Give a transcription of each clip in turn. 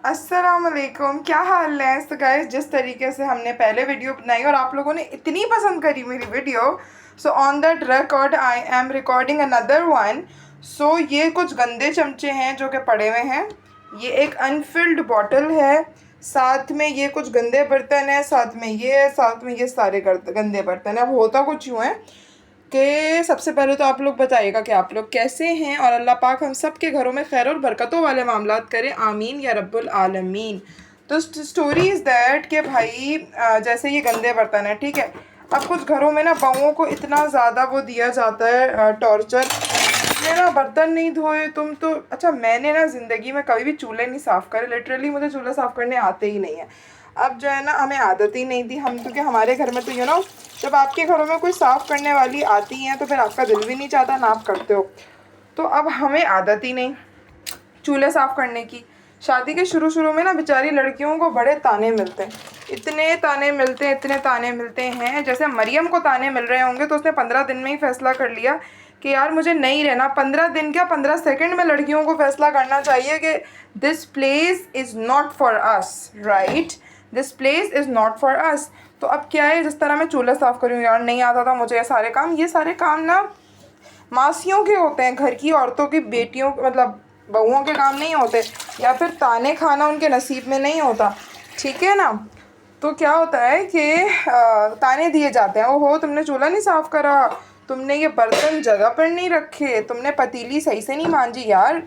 अस्सलामुअलैकुम, क्या हाल है। तो गाइस, जिस तरीके से हमने पहले वीडियो बनाई और आप लोगों ने इतनी पसंद करी मेरी video, so on that record I am recording another one. So ये कुछ गंदे चमचे हैं जो कि पड़े हुए हैं, ये एक अनफिल्ड बॉटल है, साथ में ये कुछ गंदे बर्तन है, साथ में ये है, साथ में ये सारे गंदे बर्तन है। अब होता कुछ यूँ है कि सबसे पहले तो आप लोग बताइएगा कि आप लोग कैसे हैं, और अल्लाह पाक हम सब के घरों में खैर और बरकतों वाले मामलात करे, आमीन या रब्बुल आलमीन। तो स्टोरी इज़ दैट कि भाई जैसे ये गंदे बर्तन है, ठीक है। अब कुछ घरों में ना बहुओं को इतना ज़्यादा वो दिया जाता है टॉर्चर, ये ना बर्तन नहीं धोए तुम तो। अच्छा, मैंने ना ज़िंदगी में कभी भी चूल्हे नहीं साफ़ करे, लिटरली मुझे चूल्हा साफ़ करने आते ही नहीं है। अब जो है ना, हमें आदत ही नहीं थी हम, क्योंकि हमारे घर में तो जब आपके घरों में कोई साफ़ करने वाली आती हैं तो फिर आपका दिल भी नहीं चाहता ना आप करते हो। तो अब हमें आदत ही नहीं चूल्हे साफ़ करने की। शादी के शुरू शुरू में ना बेचारी लड़कियों को बड़े ताने मिलते हैं, इतने ताने मिलते हैं, इतने ताने मिलते हैं। जैसे मरियम को ताने मिल रहे होंगे तो उसने 15 दिन में ही फ़ैसला कर लिया कि यार मुझे नहीं रहना। 15 दिन क्या, 15 सेकंड में लड़कियों को फ़ैसला करना चाहिए कि this place is not for us, right, this place is not for us. तो अब क्या है, जिस तरह मैं चूल्हा साफ़ करूँ, यार नहीं आता था मुझे ये सारे काम ना मासियों के होते हैं, घर की औरतों की, बेटियों मतलब बहुओं के काम नहीं होते, या फिर ताने खाना उनके नसीब में नहीं होता, ठीक है ना। तो क्या होता है कि ताने दिए जाते हैं, ओहो तुमने चूल्हा नहीं साफ़ करा, तुमने ये बर्तन जगह पर नहीं रखे, तुमने पतीली सही से नहीं मांजी। यार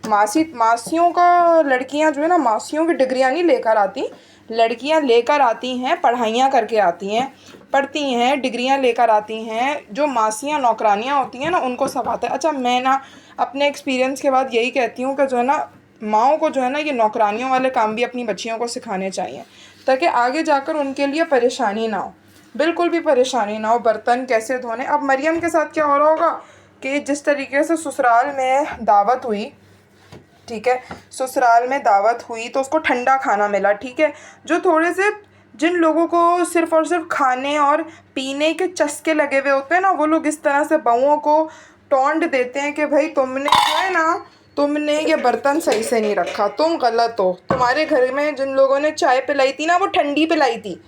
मासियों का, लड़कियां जो है ना, मासियों की डिग्रियां नहीं लेकर आती, लड़कियां लेकर आती हैं, पढ़ाइयाँ करके आती हैं, पढ़ती हैं, डिग्रियां लेकर आती हैं। जो मासियां नौकरानियां होती हैं ना, उनको सब आता है। अच्छा, मैं ना अपने एक्सपीरियंस के बाद यही कहती हूँ कि जो है ना, माओं को जो है ना, ये नौकरानियों वाले काम भी अपनी बच्चियों को सिखाने चाहिए, ताकि आगे जाकर उनके लिए परेशानी ना हो, बिल्कुल भी परेशानी ना हो। बर्तन कैसे धोने। अब मरियम के साथ क्या हो रहा होगा कि जिस तरीके से ससुराल में दावत हुई, ठीक है, ससुराल में दावत हुई तो उसको ठंडा खाना मिला, ठीक है। जो थोड़े से, जिन लोगों को सिर्फ़ और सिर्फ खाने और पीने के चस्के लगे हुए होते हैं ना, वो लोग इस तरह से बहुओं को टोंट देते हैं कि भाई तुमने जो है ना, तुमने ये बर्तन सही से नहीं रखा, तुम गलत हो, तुम्हारे घर में जिन लोगों ने चाय पिलाई थी ना, वो ठंडी पिलाई थी,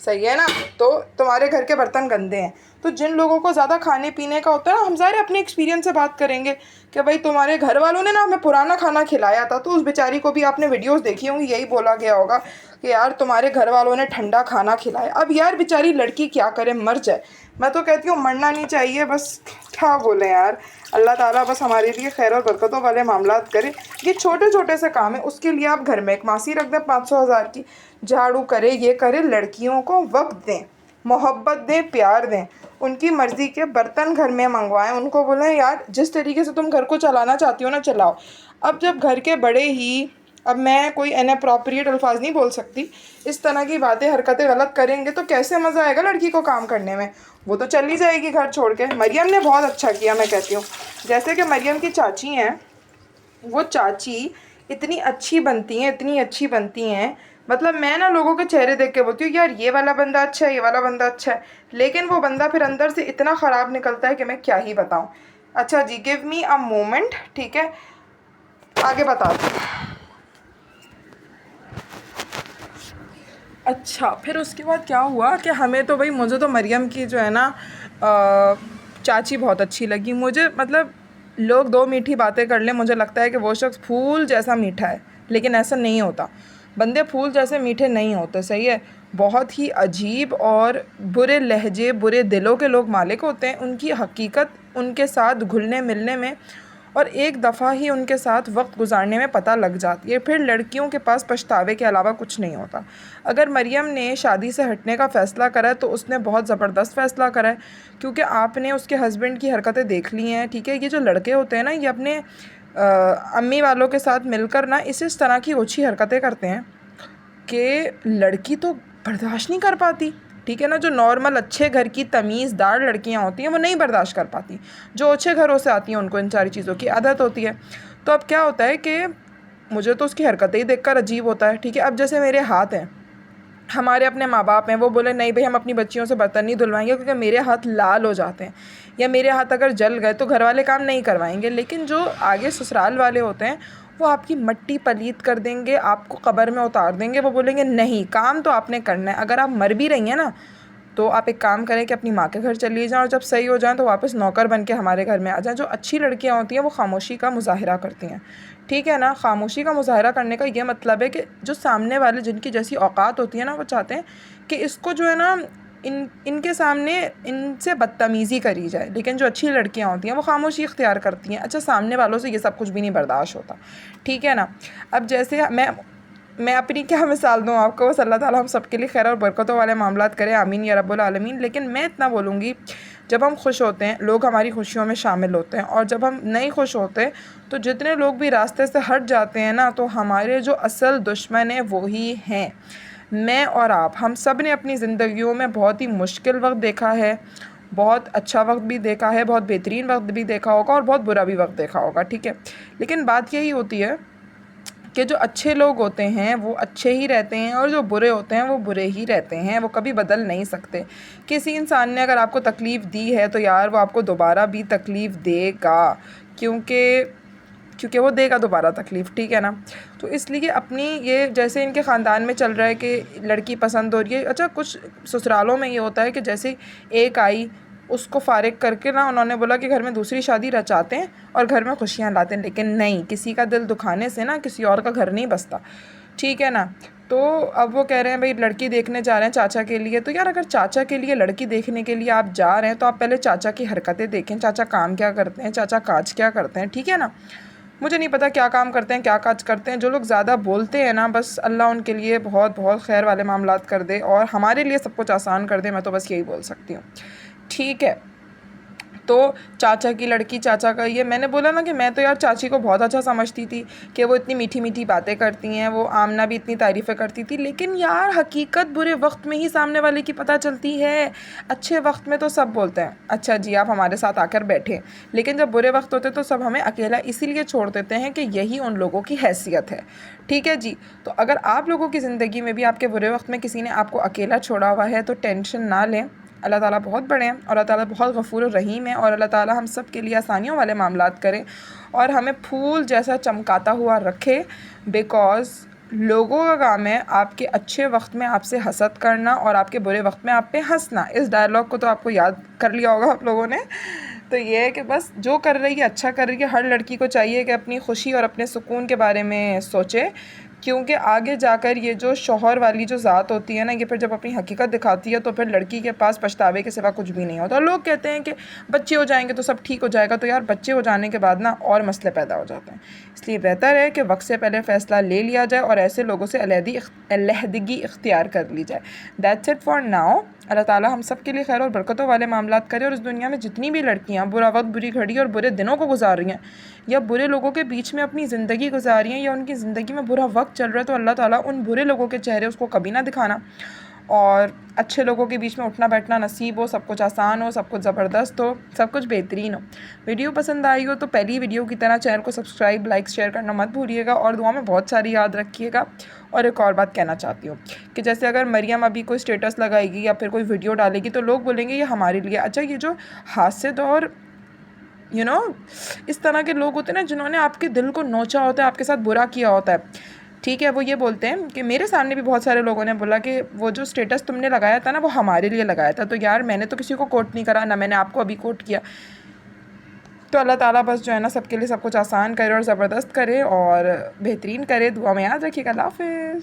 सही है ना, तो तुम्हारे घर के बर्तन गंदे हैं। तो जिन लोगों को ज़्यादा खाने पीने का होता है ना, हम सारे अपने एक्सपीरियंस से बात करेंगे कि भाई तुम्हारे घर वालों ने ना हमें पुराना खाना खिलाया था, तो उस बेचारी को भी आपने वीडियोस देखी होंगी, यही बोला गया होगा कि यार तुम्हारे घर वालों ने ठंडा खाना खिलाया। अब यार बेचारी लड़की क्या करे, मर जाए। मैं तो कहती हूँ मरना नहीं चाहिए, बस क्या बोले यार, अल्लाह ताला बस हमारे लिए खैर और बरकतों वाले मामलात करे। ये छोटे छोटे से काम है, उसके लिए आप घर में एक मासी रख दें 500,000 की, झाड़ू करे, ये करे। लड़कियों को वक्त दें, मोहब्बत दें, प्यार दें, उनकी मर्ज़ी के बर्तन घर में मंगवाएं, उनको बोलें यार जिस तरीके से तुम घर को चलाना चाहती हो ना, चलाओ। अब जब घर के बड़े ही, अब मैं कोई इनअप्रोप्रिएट अल्फाज नहीं बोल सकती, इस तरह की बातें हरकतें गलत करेंगे तो कैसे मज़ा आएगा लड़की को काम करने में। वो तो चली जाएगी घर छोड़ के। मरियम ने बहुत अच्छा किया, मैं कहती हूँ। जैसे कि मरियम की चाची हैं, वो चाची इतनी अच्छी बनती हैं, इतनी अच्छी बनती हैं, मतलब मैं ना लोगों के चेहरे देख के बोलती हूँ यार ये वाला बंदा अच्छा है, ये वाला बंदा अच्छा है, लेकिन वो बंदा फिर अंदर से इतना ख़राब निकलता है कि मैं क्या ही बताऊँ। अच्छा जी, गिव मी अ मोमेंट, ठीक है, आगे बताती हूँ। अच्छा, फिर उसके बाद क्या हुआ कि हमें तो भाई, मुझे तो मरियम की जो है ना चाची बहुत अच्छी लगी मुझे। मतलब लोग दो मीठी बातें कर लें, मुझे लगता है कि वो शख्स फूल जैसा मीठा है, लेकिन ऐसा नहीं होता। बंदे फूल जैसे मीठे नहीं होते, सही है। बहुत ही अजीब और बुरे लहजे, बुरे दिलों के लोग मालिक होते हैं। उनकी हकीकत उनके साथ घुलने मिलने में और एक दफ़ा ही उनके साथ वक्त गुजारने में पता लग जाती है। फिर लड़कियों के पास पछतावे के अलावा कुछ नहीं होता। अगर मरियम ने शादी से हटने का फ़ैसला करा है तो उसने बहुत ज़बरदस्त फ़ैसला करा है, क्योंकि आपने उसके हस्बैंड की हरकतें देख ली हैं, ठीक है। ये जो लड़के होते हैं ना, ये अपने अम्मी वालों के साथ मिलकर ना इस तरह की ओछी हरकतें करते हैं कि लड़की तो बर्दाश्त नहीं कर पाती, ठीक है ना। जो नॉर्मल अच्छे घर की तमीज़दार लड़कियां होती हैं वो नहीं बर्दाश्त कर पाती, जो अच्छे घरों से आती हैं उनको इन सारी चीज़ों की आदत होती है। तो अब क्या होता है कि मुझे तो उसकी हरकतें ही देखकर अजीब होता है, ठीक है। अब जैसे मेरे हाथ हैं, हमारे अपने माँ बाप हैं, वो बोले नहीं भाई हम अपनी बच्चियों से बर्तन नहीं धुलवाएंगे क्योंकि मेरे हाथ लाल हो जाते हैं, या मेरे हाथ अगर जल गए तो घर वाले काम नहीं करवाएंगे। लेकिन जो आगे ससुराल वाले होते हैं वो आपकी मट्टी पलीत कर देंगे, आपको कब्र में उतार देंगे। वो बोलेंगे नहीं, काम तो आपने करना है। अगर आप मर भी रही हैं ना, तो आप एक काम करें कि अपनी माँ के घर चली जाएं और जब सही हो जाएं तो वापस नौकर बन के हमारे घर में आ जाएं। जो अच्छी लड़कियां होती हैं वो खामोशी का मुजाहरा करती हैं, ठीक है ना। खामोशी का मुजाहरा करने का ये मतलब है कि जो सामने वाले जिनकी जैसी औकात होती है ना, वो चाहते हैं कि इसको जो है ना इनके सामने इनसे बदतमीज़ी करी जाए। लेकिन जो अच्छी लड़कियां होती हैं वो खामोशी इख्तियार करती हैं। अच्छा, सामने वालों से ये सब कुछ भी नहीं बर्दाश्त होता, ठीक है ना। अब जैसे मैं अपनी क्या मिसाल दूँ आपको, बस अल्लाह ताला हम सबके लिए खैर और बरकतों वाले मामलात करे, आमीन या रब्बुल आलमीन। लेकिन मैं इतना बोलूँगी, जब हम खुश होते हैं लोग हमारी खुशियों में शामिल होते हैं, और जब हम नहीं खुश होते तो जितने लोग भी रास्ते से हट जाते हैं ना, तो हमारे जो असल दुश्मन हैं वही हैं। मैं और आप, हम सब ने अपनी ज़िंदगियों में बहुत ही मुश्किल वक्त देखा है, बहुत अच्छा वक्त भी देखा है, बहुत बेहतरीन वक्त भी देखा होगा और बहुत बुरा भी वक्त देखा होगा, ठीक है। लेकिन बात यही होती है कि जो अच्छे लोग होते हैं वो अच्छे ही रहते हैं और जो बुरे होते हैं वो बुरे ही रहते हैं, वो कभी बदल नहीं सकते। किसी इंसान ने अगर आपको तकलीफ़ दी है तो यार वो आपको दोबारा भी तकलीफ़ देगा, क्योंकि वो देगा दोबारा तकलीफ़, ठीक है ना। तो इसलिए अपनी ये, जैसे इनके ख़ानदान में चल रहा है कि लड़की पसंद हो रही है। अच्छा, कुछ ससुरालों में ये होता है कि जैसे एक आई, उसको फ़ारिग करके ना उन्होंने बोला कि घर में दूसरी शादी रचाते हैं और घर में खुशियाँ लाते हैं। लेकिन नहीं, किसी का दिल दुखाने से ना किसी और का घर नहीं बसता, ठीक है ना। तो अब वो कह रहे हैं भाई लड़की देखने जा रहे हैं चाचा के लिए। तो यार अगर चाचा के लिए लड़की देखने के लिए आप जा रहे हैं तो आप पहले चाचा की हरकतें देखें, चाचा काम क्या करते हैं, चाचा काज क्या करते हैं, ठीक है ना। मुझे नहीं पता क्या काम करते हैं, क्या काज करते हैं। जो लोग ज़्यादा बोलते हैं ना, बस अल्लाह उनके लिए बहुत बहुत खैर वाले मामलात कर दे और हमारे लिए सब कुछ आसान कर दे। मैं तो बस यही बोल सकती हूँ, ठीक है। तो चाचा की लड़की, चाचा का ये, मैंने बोला ना कि मैं तो यार चाची को बहुत अच्छा समझती थी कि वो इतनी मीठी मीठी बातें करती हैं, वो आमना भी इतनी तारीफ़ें करती थी। लेकिन यार हकीकत बुरे वक्त में ही सामने वाले की पता चलती है। अच्छे वक्त में तो सब बोलते हैं अच्छा जी आप हमारे साथ आकर बैठे, लेकिन जब बुरे वक्त होते तो सब हमें अकेला इसीलिए छोड़ देते हैं कि यही उन लोगों की हैसियत है, ठीक है जी। तो अगर आप लोगों की ज़िंदगी में भी आपके बुरे वक्त में किसी ने आपको अकेला छोड़ा हुआ है तो टेंशन ना लें। अल्लाह ताला बहुत बड़े हैं और अल्लाह ताला बहुत गफ़ूर और रहीम है, और अल्लाह ताला हम सब के लिए आसानियों वाले मामलात करें और हमें फूल जैसा चमकाता हुआ रखे। बिकॉज़ लोगों का काम है आपके अच्छे वक्त में आपसे हसद करना और आपके बुरे वक्त में आप पे हंसना। इस डायलॉग को तो आपको याद कर लिया होगा आप लोगों ने। तो ये है कि बस जो कर रही है अच्छा कर रही है। हर लड़की को चाहिए कि अपनी खुशी और अपने सुकून के बारे में सोचे, क्योंकि आगे जाकर ये जो शौहर वाली जो ज़ात होती है ना, ये फिर जब अपनी हकीकत दिखाती है तो फिर लड़की के पास पछतावे के सिवा कुछ भी नहीं होता। और लोग कहते हैं कि बच्चे हो जाएंगे तो सब ठीक हो जाएगा। तो यार बच्चे हो जाने के बाद ना और मसले पैदा हो जाते हैं। इसलिए बेहतर है कि वक्त से पहले फ़ैसला ले लिया जाए और ऐसे लोगों से अलहदगी इख्तियार कर ली जाए। That's it for now. अल्लाह ताला हम सब के लिए खैर और बरकतों वाले मामलात करे। और इस दुनिया में जितनी भी लड़कियाँ बुरा वक्त, बुरी घड़ी और बुरे दिनों को गुजार रही हैं या बुरे लोगों के बीच में अपनी ज़िंदगी गुजार रही हैं या उनकी ज़िंदगी में बुरा वक्त चल रहा है, तो अल्लाह ताला उन बुरे लोगों के चेहरे उसको कभी ना दिखाना और अच्छे लोगों के बीच में उठना बैठना नसीब हो, सब कुछ आसान हो, सब कुछ ज़बरदस्त हो, सब कुछ बेहतरीन हो। वीडियो पसंद आई हो तो पहली वीडियो की तरह चैनल को सब्सक्राइब, लाइक, शेयर करना मत भूलिएगा और दुआ में बहुत सारी याद रखिएगा। और एक और बात कहना चाहती हूँ कि जैसे अगर मरियम अभी कोई स्टेटस लगाएगी या फिर कोई वीडियो डालेगी तो लोग बोलेंगे ये हमारे लिए। अच्छा, ये जो हासिद और इस तरह के लोग होते हैं ना, जिन्होंने आपके दिल को नोचा होता है, आपके साथ बुरा किया होता है, ठीक है, वो ये बोलते हैं कि मेरे सामने भी बहुत सारे लोगों ने बोला कि वो जो स्टेटस तुमने लगाया था ना वो हमारे लिए लगाया था। तो यार मैंने तो किसी को कोट नहीं करा, ना मैंने आपको अभी कोट किया। तो अल्लाह ताला बस जो है ना सबके लिए सब कुछ आसान करे और ज़बरदस्त करे और बेहतरीन करे। दुआ में याद रखिएगा। अल्लाह हाफ़िज़।